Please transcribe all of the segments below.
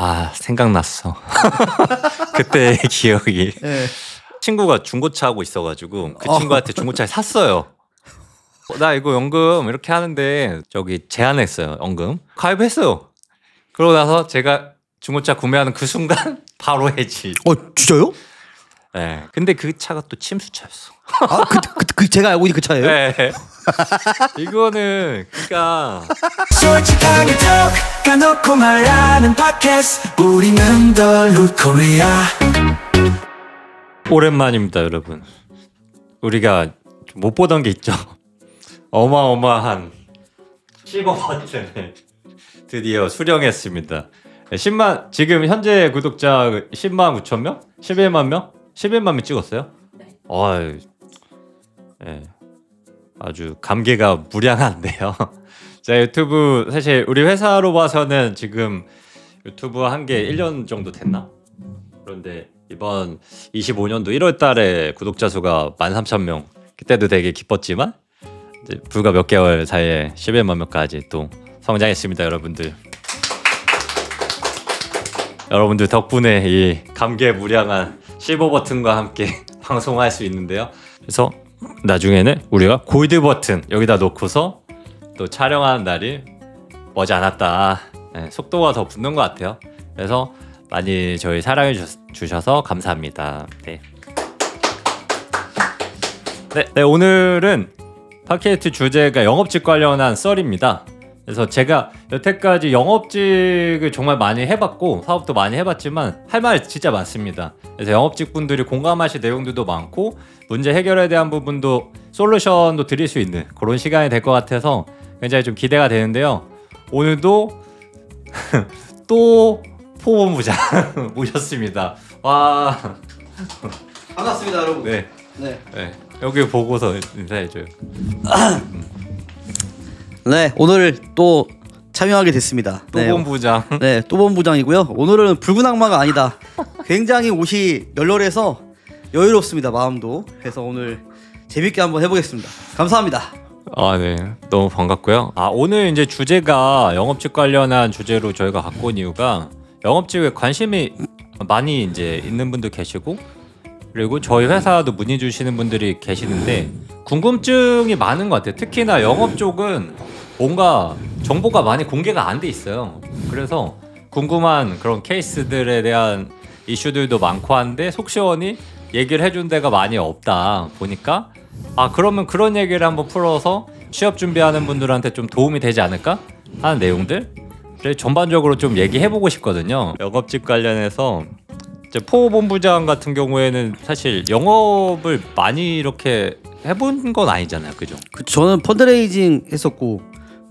아 생각났어. 그때의 기억이. 네. 친구가 중고차 하고 있어가지고 그 친구한테 중고차를 샀어요. 나 이거 연금 이렇게 하는데 저기 제안했어요. 연금 가입했어요. 그러고 나서 제가 중고차 구매하는 그 순간 바로 해지. 진짜요? 네. 근데 그 차가 또 침수차였어. 아, 그 제가 알고 있는 그 차예요? 네. 이거는 그러니까 솔직하게 톡 까놓고 말하는 팟캐스트 우리는 더 루코리아. 오랜만입니다, 여러분. 우리가 못 보던 게 있죠. 어마어마한 15버튼을 드디어 수령했습니다. 10만 지금 현재 구독자 10만 9천 명? 11만 명? 11만 명 찍었어요? 네. 네. 아주 감개가 무량한데요. 자, 유튜브 사실 우리 회사로 봐서는 지금 유튜브 한 게 1년 정도 됐나? 그런데 이번 25년도 1월 달에 구독자 수가 13,000명. 그때도 되게 기뻤지만 이제 불과 몇 개월 사이에 11만 명까지 또 성장했습니다, 여러분들. 여러분들 덕분에 이 감개무량한 15버튼과 함께 방송할 수 있는데요. 그래서 나중에는 우리가 골드 버튼 여기다 놓고서 또 촬영하는 날이 머지않았다. 네, 속도가 더 붙는 것 같아요. 그래서 많이 저희 사랑해 주셔서 감사합니다. 네. 네, 오늘은 팟캐스트 주제가 영업직 관련한 썰입니다. 그래서 제가 여태까지 영업직을 정말 많이 해봤고 사업도 많이 해봤지만 할 말 진짜 많습니다. 그래서 영업직 분들이 공감하실 내용들도 많고 문제 해결에 대한 부분도 솔루션도 드릴 수 있는 그런 시간이 될 것 같아서 굉장히 좀 기대가 되는데요. 오늘도 또 포본부장 모셨습니다. 와, 반갑습니다, 여러분. 네. 네. 여기 보고서 인사해줘요. 네, 오늘 또 참여하게 됐습니다. 또본부장. 네, 또본부장이고요. 오늘은 붉은 악마가 아니다. 굉장히 옷이 널널해서 여유롭습니다, 마음도. 그래서 오늘 재밌게 한번 해보겠습니다. 감사합니다. 아, 네, 너무 반갑고요. 오늘 이제 주제가 영업직 관련한 주제로 저희가 갖고 온 이유가 영업직에 관심이 많이 이제 있는 분도 계시고 그리고 저희 회사도 문의 주시는 분들이 계시는데 궁금증이 많은 것 같아요. 특히나 영업 쪽은 뭔가 정보가 많이 공개가 안 돼 있어요. 그래서 궁금한 그런 케이스들에 대한 이슈들도 많고 한데 속 시원히 얘기를 해준 데가 많이 없다 보니까 그러면 그런 얘기를 한번 풀어서 취업 준비하는 분들한테 좀 도움이 되지 않을까 하는 내용들을 전반적으로 좀 얘기해보고 싶거든요. 영업직 관련해서 포본부장 같은 경우에는 사실 영업을 많이 이렇게 해본 건 아니잖아요, 그죠? 저는 펀드레이징 했었고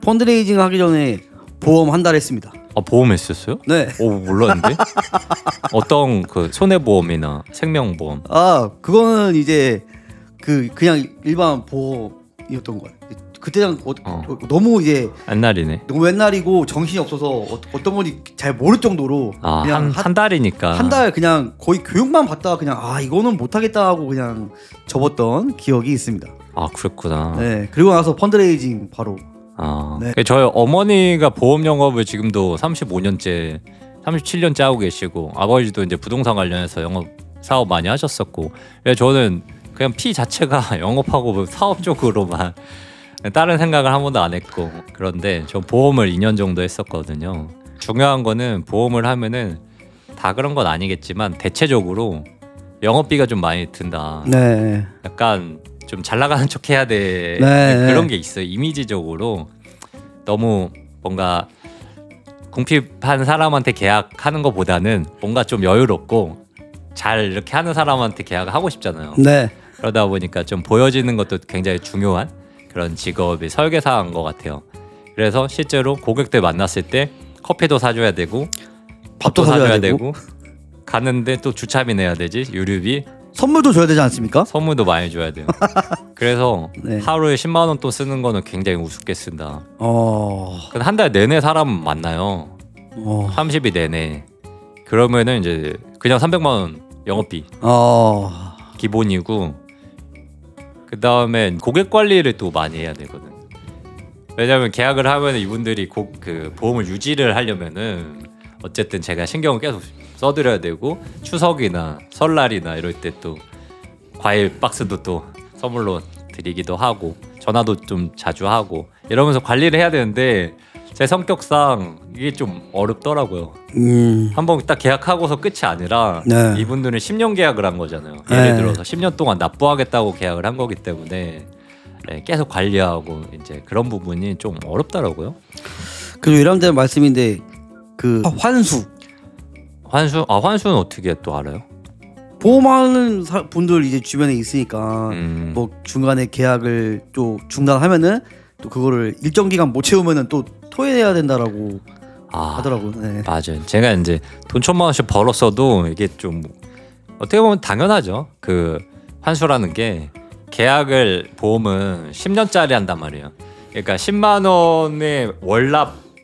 펀드레이징 하기 전에 보험 한 달 했습니다. 보험 했었어요? 네. 몰랐는데? 어떤 그 손해보험이나 생명보험? 그거는 이제 그냥 일반 보험이었던 거예요. 그때는 너무 이제 옛날이네. 너무 옛날이고 정신이 없어서 어떤 건지 잘 모를 정도로 그냥 한 달이니까 한 달 그냥 거의 교육만 받다가 그냥 이거는 못하겠다 하고 그냥 접었던 기억이 있습니다. 그랬구나. 네, 그리고 나서 펀드레이징 바로. 네. 저희 어머니가 보험 영업을 지금도 35년째 37년째 하고 계시고 아버지도 이제 부동산 관련해서 영업 사업 많이 하셨었고 저는 그냥 피 자체가 영업하고 사업 쪽으로만 다른 생각을 한 번도 안 했고 그런데 저 보험을 2년 정도 했었거든요. 중요한 거는 보험을 하면은 다 그런 건 아니겠지만 대체적으로 영업비가 좀 많이 든다. 네. 약간 좀 잘 나가는 척 해야 돼. 네. 그런 게 있어요. 이미지적으로 너무 뭔가 궁핍한 사람한테 계약하는 것보다는 뭔가 좀 여유롭고 잘 이렇게 하는 사람한테 계약을 하고 싶잖아요. 네. 그러다 보니까 좀 보여지는 것도 굉장히 중요한 그런 직업이 설계사인 것 같아요. 그래서 실제로 고객들 만났을 때 커피도 사줘야 되고 밥도 사줘야 되고 가는데 또 주차비 내야 되지, 유류비, 선물도 줘야 되지 않습니까? 선물도 많이 줘야 돼요. 그래서 네. 하루에 10만 원 또 쓰는 거는 굉장히 우습게 쓴다. 근데 한 달 내내 사람 만나요. 30일 내내. 그러면은 이제 그냥 300만 원 영업비 기본이고 그 다음에 고객 관리를 또 많이 해야 되거든. 왜냐면 계약을 하면 이분들이 그 보험을 유지를 하려면은 어쨌든 제가 신경을 계속 써드려야 되고 추석이나 설날이나 이럴 때 또 과일 박스도 또 선물로 드리기도 하고 전화도 좀 자주 하고 이러면서 관리를 해야 되는데 제 성격상 이게 좀 어렵더라고요. 한번 딱 계약하고서 끝이 아니라 네. 이분들은 10년 계약을 한 거잖아요. 네. 예를 들어서 10년 동안 납부하겠다고 계약을 한 거기 때문에 계속 관리하고 이제 그런 부분이 좀 어렵더라고요. 그리고 이런데 말씀인데 그 환수는 어떻게 또 알아요? 보험하는 분들 이제 주변에 있으니까 뭐 중간에 계약을 또 중단하면은 또 그거를 일정 기간 못 채우면은 또 토해내야 된다라고 하더라고요. 네. 맞아요. 제가 이제 돈 1,000만 원씩 벌었어도 이게 좀 어떻게 보면 당연하죠. 그 환수라는 게 계약을 보험은 10년짜리 한단 말이에요. 그러니까 10만 원의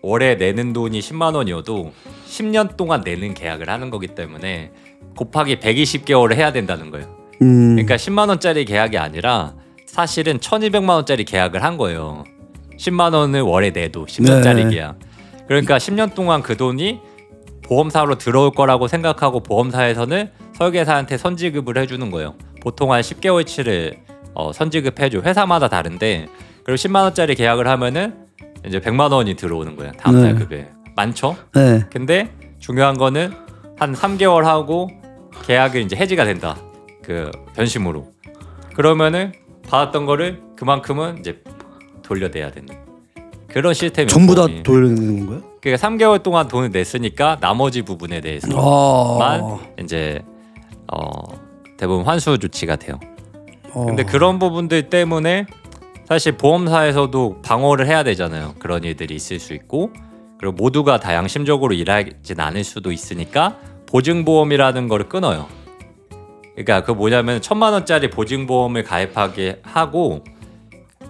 월에 내는 돈이 10만 원이어도 10년 동안 내는 계약을 하는 거기 때문에 곱하기 120개월을 해야 된다는 거예요. 그러니까 10만 원짜리 계약이 아니라 사실은 1,200만 원짜리 계약을 한 거예요. 10만 원을 월에 내도 10년짜리 네. 계약. 그러니까 10년 동안 그 돈이 보험사로 들어올 거라고 생각하고 보험사에서는 설계사한테 선지급을 해주는 거예요. 보통 한 10개월치를 선지급해줘. 회사마다 다른데 그리고 10만 원짜리 계약을 하면은 이제 100만 원이 들어오는 거예요. 다음 달 급여에. 많죠? 네. 근데 중요한 거는 한 3개월 하고 계약이 이제 해지가 된다. 그 변심으로. 그러면은 받았던 거를 그만큼은 이제 돌려내야 되는 그런 시스템이 전부 다 돌려내는 건가요? 그러니까 3개월 동안 돈을 냈으니까 나머지 부분에 대해서만 이제 대부분 환수 조치가 돼요. 근데 그런 부분들 때문에 사실 보험사에서도 방어를 해야 되잖아요. 그런 일들이 있을 수 있고 그리고 모두가 다 양심적으로 일하진 않을 수도 있으니까 보증보험이라는 거를 끊어요. 그러니까 그 뭐냐면 1,000만 원짜리 보증보험을 가입하게 하고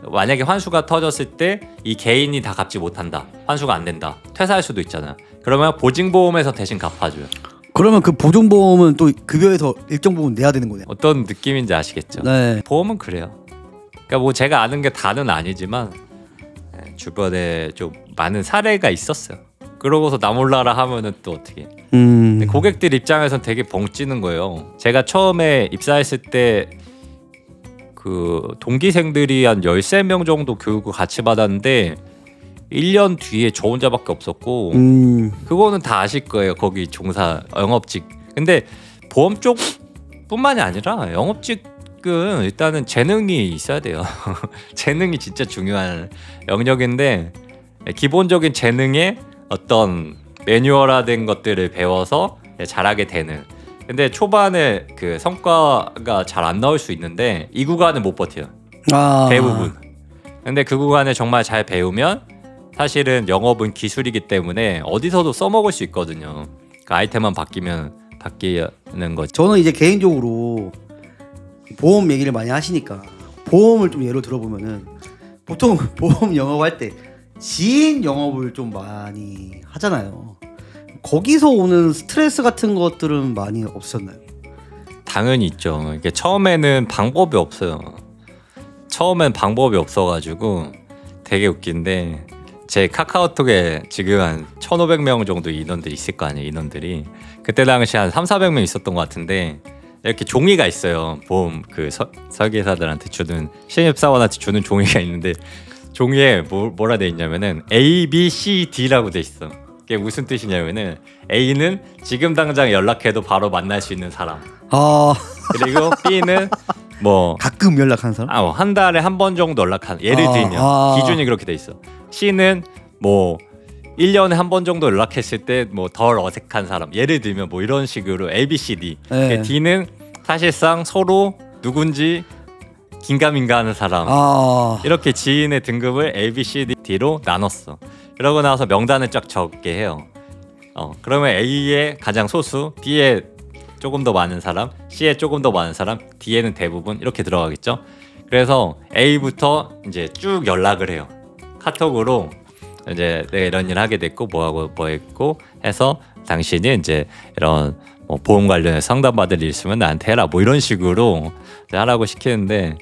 만약에 환수가 터졌을 때 이 개인이 다 갚지 못한다. 환수가 안 된다. 퇴사할 수도 있잖아요. 그러면 보증보험에서 대신 갚아줘요. 그러면 그 보증보험은 또 급여에서 일정 부분 내야 되는 거네요. 어떤 느낌인지 아시겠죠? 네. 보험은 그래요. 그러니까 뭐 제가 아는 게 다는 아니지만 주변에 좀 많은 사례가 있었어요. 그러고서 나 몰라라 하면은 또 어떻게? 근데 고객들 입장에선 되게 벙찌는 거예요. 제가 처음에 입사했을 때 그 동기생들이 한 13명 정도 교육을 같이 받았는데 1년 뒤에 저 혼자밖에 없었고 그거는 다 아실 거예요. 거기 종사 영업직. 근데 보험 쪽뿐만이 아니라 영업직은 일단은 재능이 있어야 돼요. 재능이 진짜 중요한 영역인데 기본적인 재능에 어떤 매뉴얼화된 것들을 배워서 잘하게 되는. 근데 초반에 그 성과가 잘 안 나올 수 있는데 이 구간은 못 버텨요. 대부분. 근데 그 구간을 정말 잘 배우면 사실은 영업은 기술이기 때문에 어디서도 써먹을 수 있거든요. 그 아이템만 바뀌면 바뀌는 거죠. 저는 이제 개인적으로 보험 얘기를 많이 하시니까 보험을 좀 예로 들어보면은 보통 보험 영업할 때 지인 영업을 좀 많이 하잖아요. 거기서 오는 스트레스 같은 것들은 많이 없었나요? 당연히 있죠. 이게 처음에는 방법이 없어요. 처음엔 방법이 없어가지고 되게 웃긴데 제 카카오톡에 지금 한 1,500명 정도 인원들이 있을 거 아니에요. 인원들이 그때 당시 한 3,400명 있었던 것 같은데 이렇게 종이가 있어요. 보험 그 설계사들한테 주는 신입사원한테 주는 종이가 있는데 종이에 뭐라 돼 있냐면은 A, B, C, D라고 돼 있어. 그게 무슨 뜻이냐면은 A는 지금 당장 연락해도 바로 만날 수 있는 사람. 그리고 B는 뭐 가끔 연락하는 사람? 한 달에 한 번 정도 연락하는. 예를 들면 기준이 그렇게 돼 있어. C는 뭐 1년에 한 번 정도 연락했을 때 뭐 덜 어색한 사람. 예를 들면 뭐 이런 식으로 A, B, C, D. 네. D는 사실상 서로 누군지 긴가민가하는 사람. 이렇게 지인의 등급을 A, B, C, D로 나눴어. 그러고 나서 명단을 쫙 적게 해요. 그러면 A에 가장 소수, B에 조금 더 많은 사람, C에 조금 더 많은 사람, D에는 대부분 이렇게 들어가겠죠. 그래서 A부터 이제 쭉 연락을 해요. 카톡으로 이제 내가 이런 일 하게 됐고 뭐하고 뭐 했고 해서 당신이 이제 이런 뭐 보험 관련해서 상담받을 일 있으면 나한테 해라 뭐 이런 식으로 이제 하라고 시키는데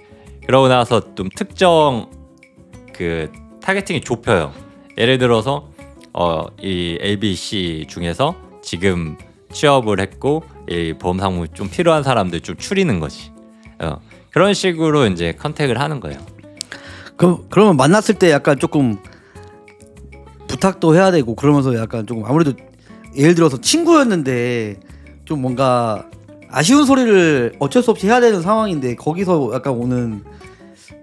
그러고 나서 좀 특정 그 타겟팅이 좁혀요. 예를 들어서 이 ABC 중에서 지금 취업을 했고 이 보험 상품 좀 필요한 사람들 좀 추리는 거지. 그런 식으로 이제 컨택을 하는 거예요. 그러면 만났을 때 약간 조금 부탁도 해야 되고 그러면서 약간 조금 아무래도 예를 들어서 친구였는데 좀 뭔가 아쉬운 소리를 어쩔 수 없이 해야 되는 상황인데 거기서 약간 오는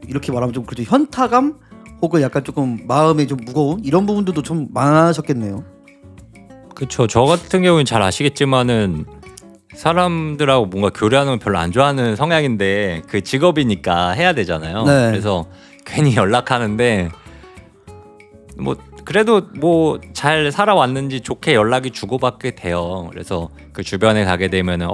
이렇게 말하면 좀 그렇죠 현타감 혹은 약간 조금 마음이 좀 무거운 이런 부분들도 좀 많으셨겠네요. 그렇죠. 저 같은 경우는 잘 아시겠지만은 사람들하고 뭔가 교류하는 걸 별로 안 좋아하는 성향인데 그 직업이니까 해야 되잖아요. 네. 그래서 괜히 연락하는데 뭐 그래도 뭐 잘 살아왔는지 좋게 연락이 주고받게 돼요. 그래서 그 주변에 가게 되면은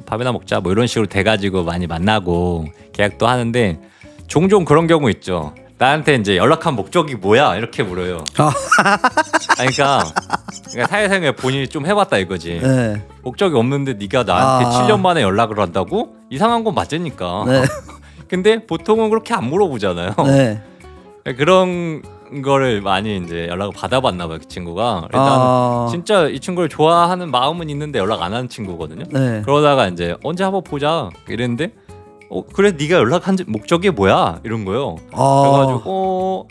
밥이나 먹자 뭐 이런 식으로 돼가지고 많이 만나고 계약도 하는데 종종 그런 경우 있죠. 나한테 이제 연락한 목적이 뭐야 이렇게 물어요. 그러니까 사회생활 본인이 좀 해봤다 이거지. 네. 목적이 없는데 네가 나한테 7년 만에 연락을 한다고? 이상한 건 맞으니까. 네. 근데 보통은 그렇게 안 물어보잖아요. 네. 그런 거를 많이 이제 연락을 받아봤나 봐요. 그 친구가. 일단 진짜 이 친구를 좋아하는 마음은 있는데 연락 안 하는 친구거든요. 네. 그러다가 이제 언제 한번 보자 이랬는데 그래 네가 연락한 목적이 뭐야 이런 거예요. 그래가지고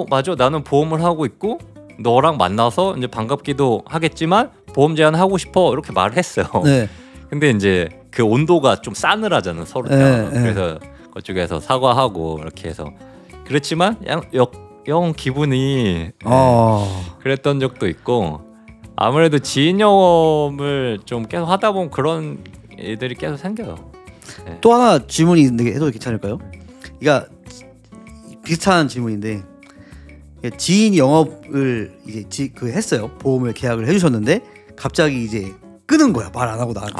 맞아 나는 보험을 하고 있고 너랑 만나서 이제 반갑기도 하겠지만 보험 제안하고 싶어 이렇게 말을 했어요. 네. 근데 이제 그 온도가 좀 싸늘하잖아 서로. 네. 그래서 그쪽에서 사과하고 이렇게 해서 그렇지만 영 기분이 그랬던 적도 있고 아무래도 지인 영업을 좀 계속 하다 보면 그런 일들이 계속 생겨요. 네. 또 하나 질문이 있는데 해도 괜찮을까요? 그러니까 비슷한 질문인데 지인 영업을 이제 했어요. 보험을 계약을 해주셨는데 갑자기 이제 끊은 거야. 말 안 하고 나한테.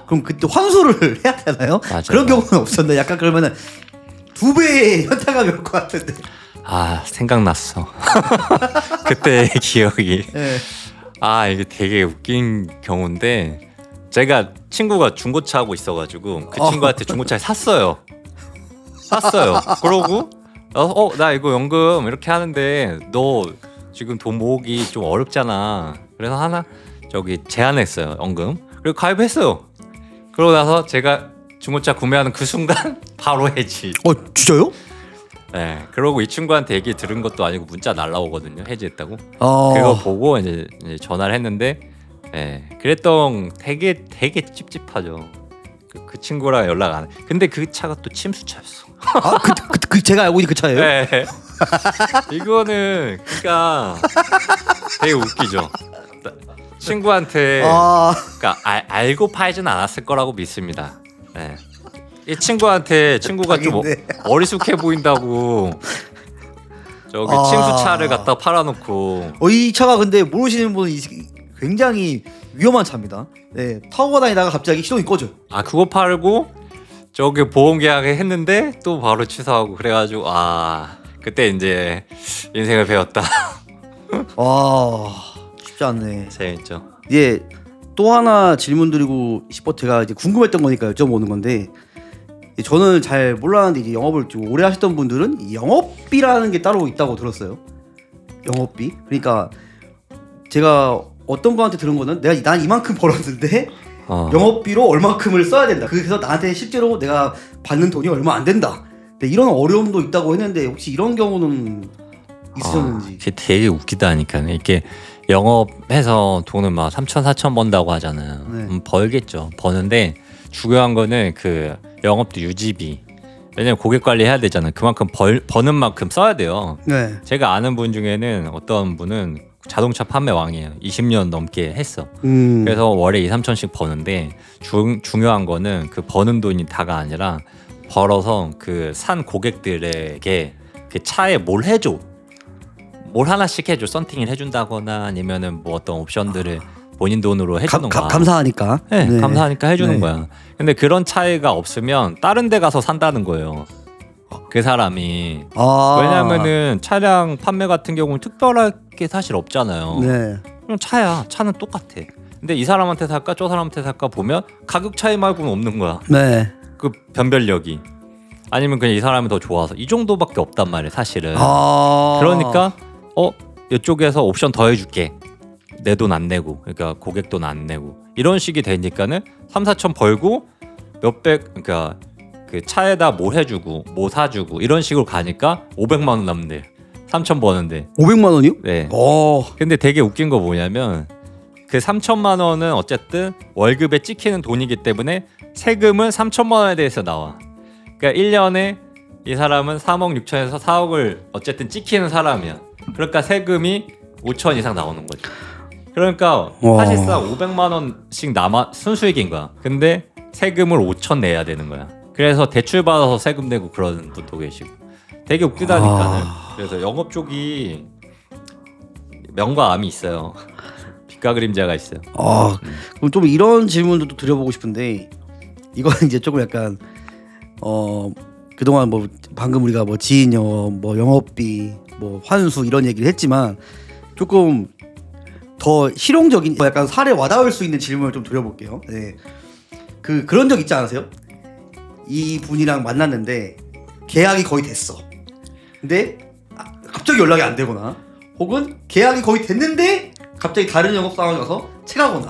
그럼 그때 환수를 해야 되나요? 맞아요. 그런 경우는 없었는데 약간 그러면은 2배의 현타감이 올 것 같은데. 생각났어. 그때의 기억이. 네. 이게 되게 웃긴 경우인데 제가 친구가 중고차 하고 있어가지고 그 친구한테 중고차를 샀어요. 그러고 나 이거 연금 이렇게 하는데 너 지금 돈 모으기 좀 어렵잖아. 그래서 하나 저기 제안했어요. 연금. 그리고 가입했어요. 그러고 나서 제가 중고차 구매하는 그 순간 바로 해지. 진짜요? 네. 그러고 이 친구한테 얘기 들은 것도 아니고 문자 날라오거든요. 해지했다고. 그거 보고 이제 전화를 했는데, 그랬던 되게 찝찝하죠. 그 친구랑 연락 안 해. 근데 그 차가 또 침수차였어. 그 제가 알고 있는 그 차예요? 네. 이거는 그러니까 되게 웃기죠. 친구한테 그러니까 알고 팔지는 않았을 거라고 믿습니다. 네. 이 친구가 좀 어리숙해 보인다고 저기 침수차를 갖다 팔아놓고 이 차가 근데 모르시는 분은 굉장히 위험한 차입니다. 네, 타고 다니다가 갑자기 시동이 꺼져요. 그거 팔고 저기 보험 계약을 했는데 또 바로 취소하고 그래가지고 그때 이제 인생을 배웠다. 쉽지 않네. 재밌죠. 또 하나 질문 드리고 제가 이제 궁금했던 거니까 여쭤보는 건데 저는 잘 몰랐는데 이제 영업을 좀 오래 하셨던 분들은 영업비라는 게 따로 있다고 들었어요. 영업비. 그러니까 제가 어떤 분한테 들은 거는 난 이만큼 벌었는데 영업비로 얼마큼을 써야 된다. 그래서 나한테 실제로 내가 받는 돈이 얼마 안 된다. 이런 어려움도 있다고 했는데 혹시 이런 경우는 있었는지. 이게 되게 웃기다니까. 이렇게 영업해서 돈을 막 3천 4천 번다고 하잖아요. 네. 벌겠죠. 버는데 중요한 거는 그 영업도 유지비. 왜냐면 고객 관리해야 되잖아요. 그만큼 버는 만큼 써야 돼요. 네. 제가 아는 분 중에는 어떤 분은 자동차 판매 왕이에요. 20년 넘게 했어. 그래서 월에 2, 3천씩 버는데 중요한 거는 그 버는 돈이 다가 아니라 벌어서 그 산 고객들에게 그 차에 뭘 해줘. 뭘 하나씩 해줘. 썬팅을 해준다거나 아니면은 뭐 어떤 옵션들을 본인 돈으로 해주는 거야. 감사하니까. 네, 감사하니까 해주는 거야. 근데 그런 차이가 없으면 다른 데 가서 산다는 거예요. 그 사람이. 왜냐면은 차량 판매 같은 경우는 특별하게 사실 없잖아요. 네. 그냥 차는 똑같아. 근데 이 사람한테 살까 저 사람한테 살까 보면 가격 차이 말고는 없는 거야. 네. 그 변별력이. 아니면 그냥 이 사람이 더 좋아서 이 정도밖에 없단 말이에요 사실은. 그러니까 이쪽에서 옵션 더 해줄게. 내 돈 안 내고, 그러니까 고객 돈 안 내고 이런 식이 되니까는 3, 4천 벌고 몇백, 그러니까 그 차에다 뭐 해주고 뭐 사주고 이런 식으로 가니까 500만 원 남는데 3천 버는데 500만 원이요? 네. 어. 근데 되게 웃긴 거 뭐냐면 그 3천만 원은 어쨌든 월급에 찍히는 돈이기 때문에 세금은 3천만 원에 대해서 나와. 그러니까 1년에 이 사람은 3억 6천에서 4억을 어쨌든 찍히는 사람이야. 그러니까 세금이 5천 이상 나오는 거죠. 그러니까 사실상 500만 원씩 남아 순수익인 거야. 근데 세금을 5천 내야 되는 거야. 그래서 대출 받아서 세금 내고 그러는 분도 계시고 되게 웃기다니까는. 그래서 영업 쪽이 명과 암이 있어요. 빛과 그림자가 있어요. 그럼 좀 이런 질문도 또 드려보고 싶은데 이건 이제 조금 약간 그동안 뭐 방금 우리가 뭐 지인 영업, 뭐 영업비, 뭐 환수 이런 얘기를 했지만 조금 더 실용적인 뭐 약간 사례 와닿을 수 있는 질문을 좀 드려볼게요. 네. 그런 적 있지 않으세요? 이 분이랑 만났는데 계약이 거의 됐어. 근데 갑자기 연락이 안 되거나 혹은 계약이 거의 됐는데 갑자기 다른 영업 상황이 와서 체가거나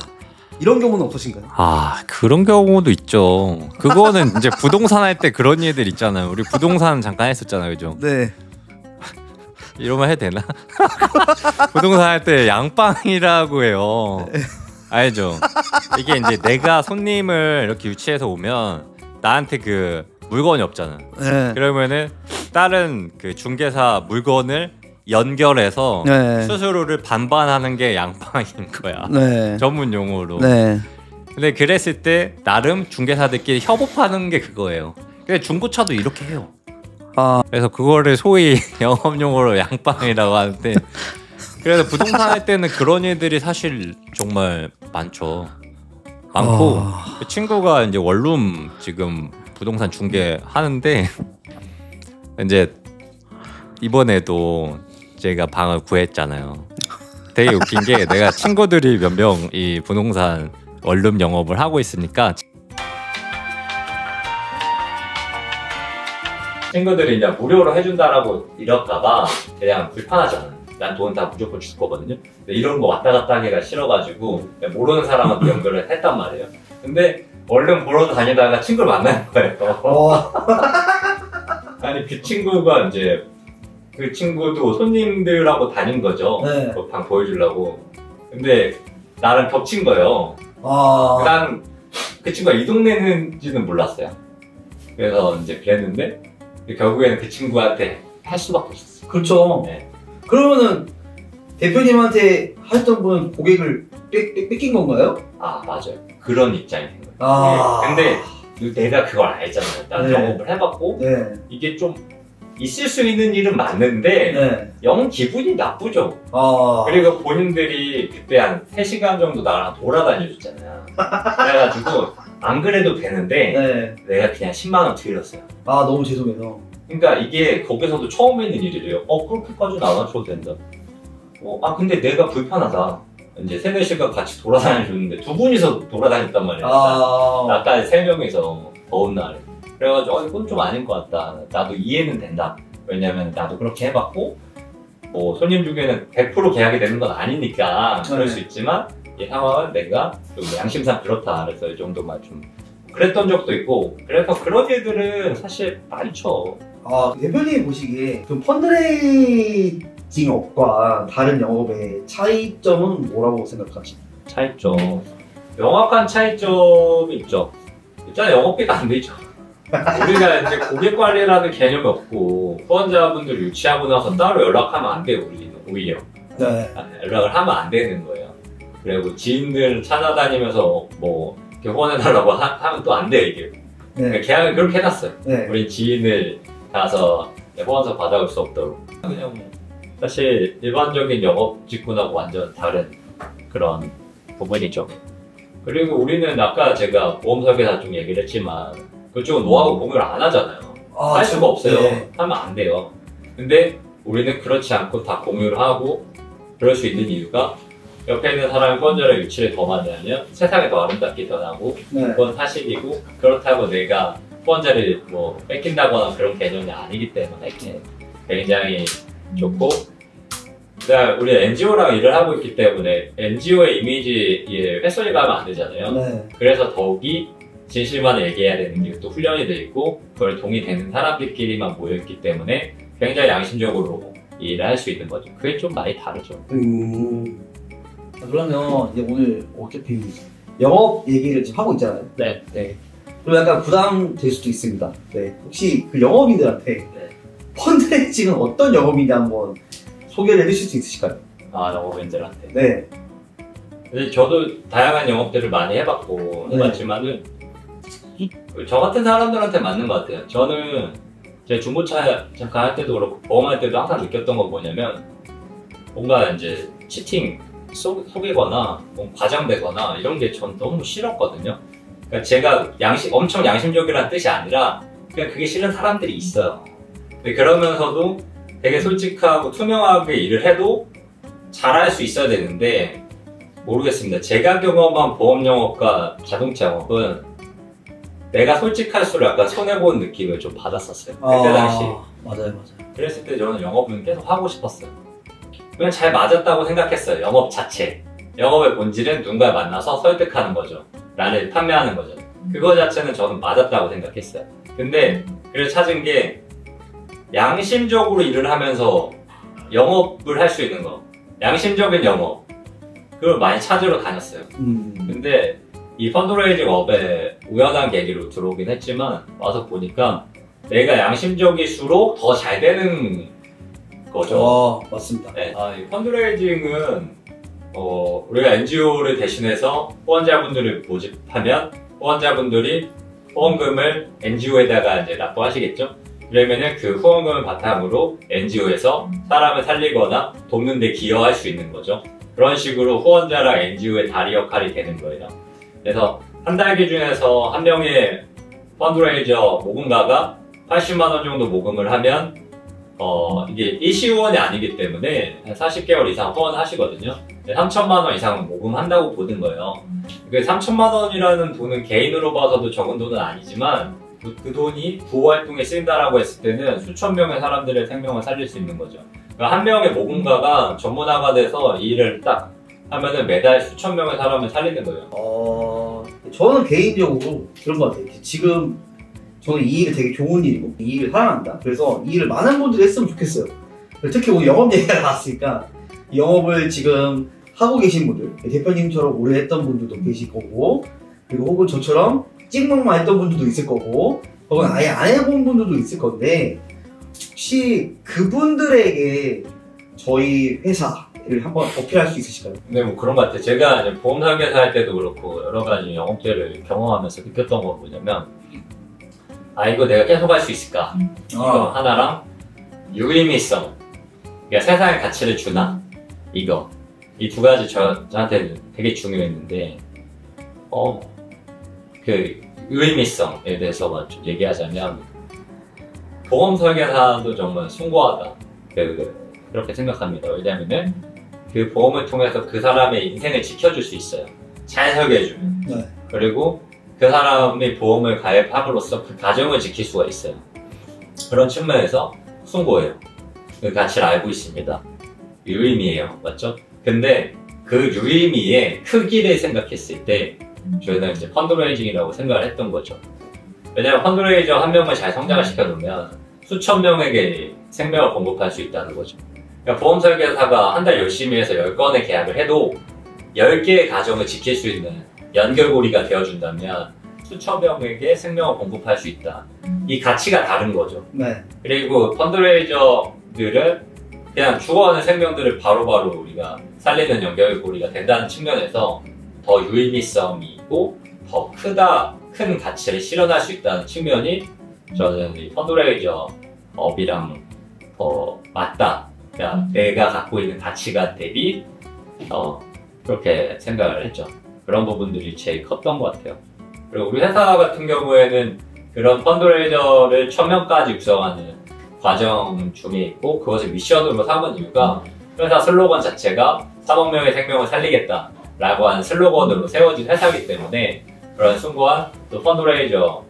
이런 경우는 없으신가요? 아, 그런 경우도 있죠. 그거는 이제 부동산 할 때 그런 일들 있잖아요. 우리 부동산 잠깐 했었잖아요, 그죠? 네. 이러면 해도 되나? 부동산 할 때 양빵이라고 해요. 알죠? 이게 이제 내가 손님을 이렇게 유치해서 오면 나한테 그 물건이 없잖아. 네. 그러면은 다른 그 중개사 물건을 연결해서 네. 수수료를 반반하는 게 양빵인 거야. 네. 전문 용어로. 네. 근데 그랬을 때 나름 중개사들끼리 협업하는 게 그거예요. 근데 중고차도 이렇게 해요. 그래서 그거를 소위 영업 용어로 양빵이라고 하는데 그래서 부동산 할 때는 그런 일들이 사실 정말 많죠. 많고 그 친구가 이제 원룸 지금 부동산 중개 하는데 이제 이번에도 제가 방을 구했잖아요. 되게 웃긴 게 내가 친구들이 몇 명 이 부동산 원룸 영업을 하고 있으니까 친구들이 이제 무료로 해준다라고 이럴까봐 그냥 불편하잖아. 난 돈 다 무조건 줄 거거든요. 근데 이런 거 왔다 갔다 하기가 싫어가지고 모르는 사람한테 연결을 했단 말이에요. 근데 원룸 보러 다니다가 친구를 만나는 거예요. 아니 그 친구가 이제 그 친구도 손님들하고 다닌 거죠. 네. 그 방 보여주려고. 근데 나랑 겹친 거예요. 난 그 친구가 이 동네는지는 몰랐어요. 그래서 이제 그랬는데 결국에는 그 친구한테 할 수밖에 없었어요. 그렇죠. 네. 그러면은 대표님한테 하셨던 분은 고객을 뺏긴 건가요? 아 맞아요. 그런 입장이 된 거예요. 근데 내가 그걸 알잖아요. 난 네. 영업을 해봤고 네. 이게 좀 있을 수 있는 일은 맞는데 네. 영 기분이 나쁘죠. 그리고 본인들이 그때 한 3시간 정도 나랑 돌아다녀줬잖아요. 그래가지고 안 그래도 되는데 네. 내가 그냥 10만 원 드렸어요. 너무 죄송해요. 그러니까 이게 거기서도 처음 있는 일이래요. 그렇게까지는 안 하셔도 된다. 근데 내가 불편하다. 이제 3-4시간 같이 돌아다녀줬는데 두 분이서 돌아다녔단 말이에요. 아까 3명이서 더운 날에. 그래가지고 이건 좀 아닌 것 같다. 나도 이해는 된다. 왜냐면 나도 그렇게 해봤고 뭐 손님 중에는 100% 계약이 되는 건 아니니까 그럴 수 있지만 이 상황은 내가 좀 양심상 그렇다. 그래서 이 정도만 좀 그랬던 적도 있고 그래서 그런 일들은 사실 많죠. 대표님 보시기에 그 펀드레이징업과 다른 영업의 차이점은 뭐라고 생각하시나요? 차이점. 명확한 차이점이 있죠. 일단 영업비가 안 되죠. 우리가 이제 고객 관리라는 개념이 없고 후원자분들 유치하고 나서 따로 연락하면 안 돼요. 우리는 오히려 네. 연락을 하면 안 되는 거예요. 그리고 지인들 찾아다니면서 뭐 이렇게 후원해달라고 하면 또 안 돼요 이게. 그러니까 계약을 그렇게 해놨어요. 네. 우리 지인을 가서 후원서 받아올 수 없도록. 그냥 뭐 사실 일반적인 영업 직군하고 완전 다른 그런 부분이죠. 그리고 우리는 아까 제가 보험 설계사 쪽 얘기를 했지만 그쪽은 노하우 공유를 안 하잖아요. 할 수가 없어요. 네. 하면 안 돼요. 근데 우리는 그렇지 않고 다 공유를 하고 그럴 수 있는 이유가 옆에 있는 사람이 후원자를 유치를 더 많이 하면 세상이 더 아름답게 변하고 그건 사실이고 그렇다고 내가 후원자를 뭐 뺏긴다거나 그런 개념이 아니기 때문에 굉장히 좋고 우리 NGO랑 일을 하고 있기 때문에 NGO의 이미지에 훼손이 가면 안 되잖아요. 네. 그래서 더욱이 진실만 얘기해야 되는 게 또 훈련이 돼 있고 그걸 동의되는 사람들끼리만 모여있기 때문에 굉장히 양심적으로 일을 할 수 있는 거죠. 그게 좀 많이 다르죠. 그러면 이제 오늘 어차피 영업 얘기를 지금 하고 있잖아요. 네. 그럼 약간 부담될 수도 있습니다. 네. 혹시 그 영업인들한테 펀드레이징은 어떤 영업인지 한번 소개를 해주실 수 있으실까요? 영업인들한테. 네. 근데 저도 다양한 영업들을 많이 해봤고 해봤지만은 저 같은 사람들한테 맞는 것 같아요. 저는 제 중고차 잠깐 할 때도 그렇고 보험할 때도 항상 느꼈던 건 뭐냐면 뭔가 이제 치팅 속이거나 뭐 과장되거나 이런 게 전 너무 싫었거든요. 그러니까 제가 엄청 양심적이라는 뜻이 아니라 그냥 그게 싫은 사람들이 있어요. 근데 그러면서도 되게 솔직하고 투명하게 일을 해도 잘할 수 있어야 되는데 모르겠습니다. 제가 경험한 보험 영업과 자동차 영업은 내가 솔직할수록 약간 손해보는 느낌을 좀 받았었어요. 그때 당시. 맞아요. 그랬을 때 저는 영업은 계속 하고 싶었어요. 그냥 잘 맞았다고 생각했어요. 영업 자체. 영업의 본질은 누군가를 만나서 설득하는 거죠. 나를 판매하는 거죠. 그거 자체는 저는 맞았다고 생각했어요. 근데 그래서 찾은 게 양심적으로 일을 하면서 영업을 할 수 있는 거. 양심적인 영업. 그걸 많이 찾으러 다녔어요. 근데 이 펀드레이징 업에 우연한 계기로 들어오긴 했지만 와서 보니까 내가 양심적일수록 더 잘 되는 거죠. 맞습니다. 네. 이 펀드레이징은 우리가 NGO를 대신해서 후원자분들을 모집하면 후원자분들이 후원금을 NGO에다가 이제 납부하시겠죠. 그러면은 그 후원금을 바탕으로 NGO에서 사람을 살리거나 돕는 데 기여할 수 있는 거죠. 그런 식으로 후원자랑 NGO의 다리 역할이 되는 거예요. 그래서 한 달 기준에서 한 명의 펀드레이저 모금가가 80만 원 정도 모금을 하면 이게 일시 후원이 아니기 때문에 40개월 이상 후원하시거든요. 3천만 원 이상 모금한다고 보는 거예요. 그 3천만 원이라는 돈은 개인으로 봐서도 적은 돈은 아니지만 그 돈이 구호활동에 쓰인다라고 했을 때는 수천 명의 사람들의 생명을 살릴 수 있는 거죠. 그러니까 한 명의 모금가가 전문화가 돼서 이 일을 딱 하면은 매달 수천 명의 사람을 살리는 거예요. 저는 개인적으로 그런 것 같아요. 지금 저는 이 일이 되게 좋은 일이고 이 일을 사랑한다. 그래서 이 일을 많은 분들이 했으면 좋겠어요. 특히 오늘 영업 얘기가 나왔으니까 영업을 지금 하고 계신 분들, 대표님처럼 오래 했던 분들도 계실 거고 그리고 혹은 저처럼 찍먹만 했던 분들도 있을 거고 혹은 아예 안 해본 분들도 있을 건데 혹시 그분들에게 저희 회사를 한번 어필할 수 있으실까요? 네, 뭐 그런 것 같아요. 제가 이제 보험 설계사 할 때도 그렇고 여러 가지 영업제를 경험하면서 느꼈던 건 뭐냐면 이거 내가 계속 할 수 있을까? 이거 하나랑 유의미성, 그러니까 세상에 가치를 주나? 이거 이 두 가지 저한테는 되게 중요했는데 그 유의미성에 대해서만 좀 얘기하자면 보험 설계사도 정말 숭고하다 그렇게 생각합니다. 왜냐면은 그 보험을 통해서 그 사람의 인생을 지켜줄 수 있어요. 잘 설계해주면. 네. 그리고 그 사람이 보험을 가입함으로써 그 가정을 지킬 수가 있어요. 그런 측면에서 숭고해요. 그 가치를 알고 있습니다. 유의미예요. 맞죠? 근데 그 유의미의 크기를 생각했을 때 저희는 이제 펀드레이징이라고 생각을 했던 거죠. 왜냐면 펀드레이저 한 명을 잘 성장을 시켜놓으면 수천 명에게 생명을 공급할 수 있다는 거죠. 그러니까 보험 설계사가 한 달 열심히 해서 10건의 계약을 해도 10개의 가정을 지킬 수 있는 연결고리가 되어준다면 수천 명에게 생명을 공급할 수 있다. 이 가치가 다른 거죠. 네. 그리고 펀드레이저들은 그냥 죽어가는 생명들을 바로바로 우리가 살리는 연결고리가 된다는 측면에서 더 유의미성이 있고 더 큰 가치를 실현할 수 있다는 측면이 저는 이 펀드레이저 업이랑 맞다. 그러니까 내가 갖고 있는 가치가 대비 그렇게 생각을 했죠. 그런 부분들이 제일 컸던 것 같아요. 그리고 우리 회사 같은 경우에는 그런 펀드레이저를 1000명까지 육성하는 과정 중에 있고 그것을 미션으로 삼은 이유가 회사 슬로건 자체가 3억 명의 생명을 살리겠다 라고 하는 슬로건으로 세워진 회사이기 때문에 그런 숭고한 또 펀드레이저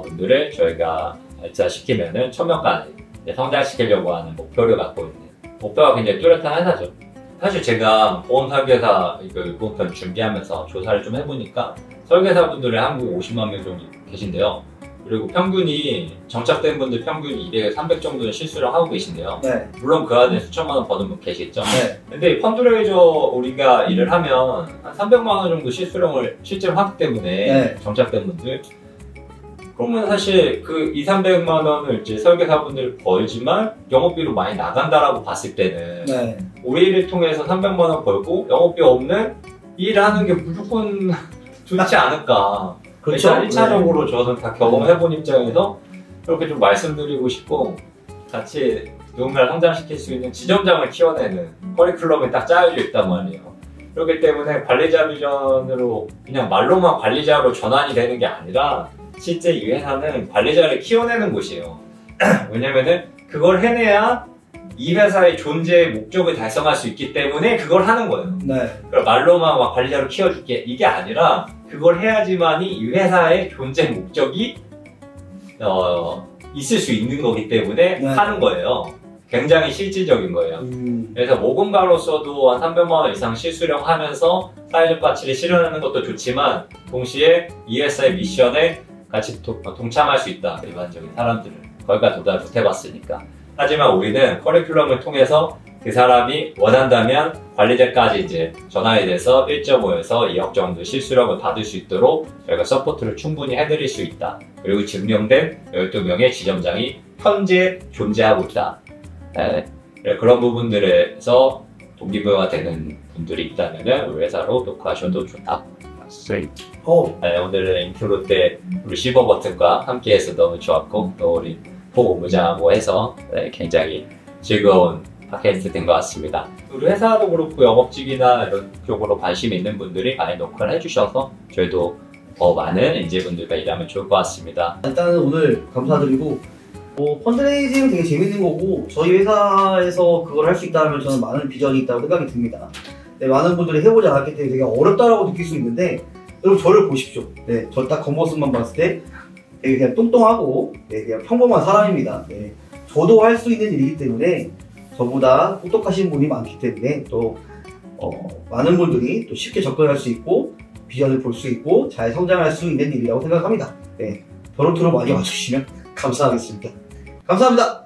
분들을 저희가 알짜시키면은 1000명까지 성장시키려고 하는 목표를 갖고 있는 목표가 굉장히 뚜렷한 회사죠. 사실 제가 보험 설계사 이번 편 준비하면서 조사를 좀 해보니까 설계사분들이 한국에 50만 명 정도 계신데요. 그리고 평균이 정착된 분들 평균이 200에서 300 정도는 실수를 하고 계신데요. 네. 물론 그 안에 수천만 원 버는 분 계시죠. 네. 근데 펀드레이저 우리가 일을 하면 한 300만 원 정도 실수령을 실제로 하기 때문에 네. 정착된 분들 그러면 사실 그 200~300만 원을 이제 설계사분들이 벌지만 영업비로 많이 나간다라고 봤을 때는 네. 우리 일을 통해서 300만 원 벌고 영업비 없는 일을 하는 게 무조건 좋지 않을까. 그렇죠. 일단 1차적으로 저는 다 경험해본 입장에서 그렇게 좀 말씀드리고 싶고 같이 누군가를 성장시킬 수 있는 지점장을 키워내는 커리큘럼이 딱 짜여져 있단 말이에요. 그렇기 때문에 관리자 비전으로 그냥 말로만 관리자로 전환이 되는 게 아니라 실제 이 회사는 관리자를 키워내는 곳이에요. 왜냐면은 그걸 해내야 이 회사의 존재의 목적을 달성할 수 있기 때문에 그걸 하는 거예요. 네. 그러니까 말로만 막 관리자로 키워줄게 이게 아니라 그걸 해야지만이 이 회사의 존재 목적이 있을 수 있는 거기 때문에 네. 하는 거예요. 굉장히 실질적인 거예요. 그래서 모금가로서도 한 300만 원 이상 실수령 하면서 사회적 가치를 실현하는 것도 좋지만 동시에 이 회사의 미션에 같이 동참할 수 있다. 일반적인 사람들은 거기까지 도달 못 해봤으니까. 하지만 우리는 커리큘럼을 통해서 그 사람이 원한다면 관리자까지 이제 전환이 돼서 1.5에서 2억 정도 실수령을 받을 수 있도록 저희가 서포트를 충분히 해드릴 수 있다. 그리고 증명된 12명의 지점장이 현재 존재하고 있다. 네. 그런 부분들에서 동기부여가 되는 분들이 있다면 우리 회사로 녹화하셔도 좋다. 네, 오늘은 인트로 때 우리 실버 버튼과 함께해서 너무 좋았고 또 우리 포고무장하고 해서 네, 굉장히 즐거운 팟캐스트 된 것 같습니다. 우리 회사도 그렇고 영업직이나 이런 쪽으로 관심 있는 분들이 많이 녹화를 해주셔서 저희도 더 많은 인재분들과 일하면 좋을 것 같습니다. 일단은 오늘 감사드리고 펀드레이징 되게 재밌는 거고 저희 회사에서 그걸 할 수 있다면 저는 많은 비전이 있다고 생각이 듭니다. 네, 많은 분들이 해보지 않았기 때문에 되게 어렵다라고 느낄 수 있는데 여러분 저를 보십시오. 네, 저 딱 겉모습만 봤을 때 되게 그냥 똥똥하고 네, 그냥 평범한 사람입니다. 네, 저도 할 수 있는 일이기 때문에 저보다 똑똑하신 분이 많기 때문에 또 많은 분들이 또 쉽게 접근할 수 있고 비전을 볼 수 있고 잘 성장할 수 있는 일이라고 생각합니다. 네, 더러트로 많이 와주시면 감사하겠습니다. 감사합니다.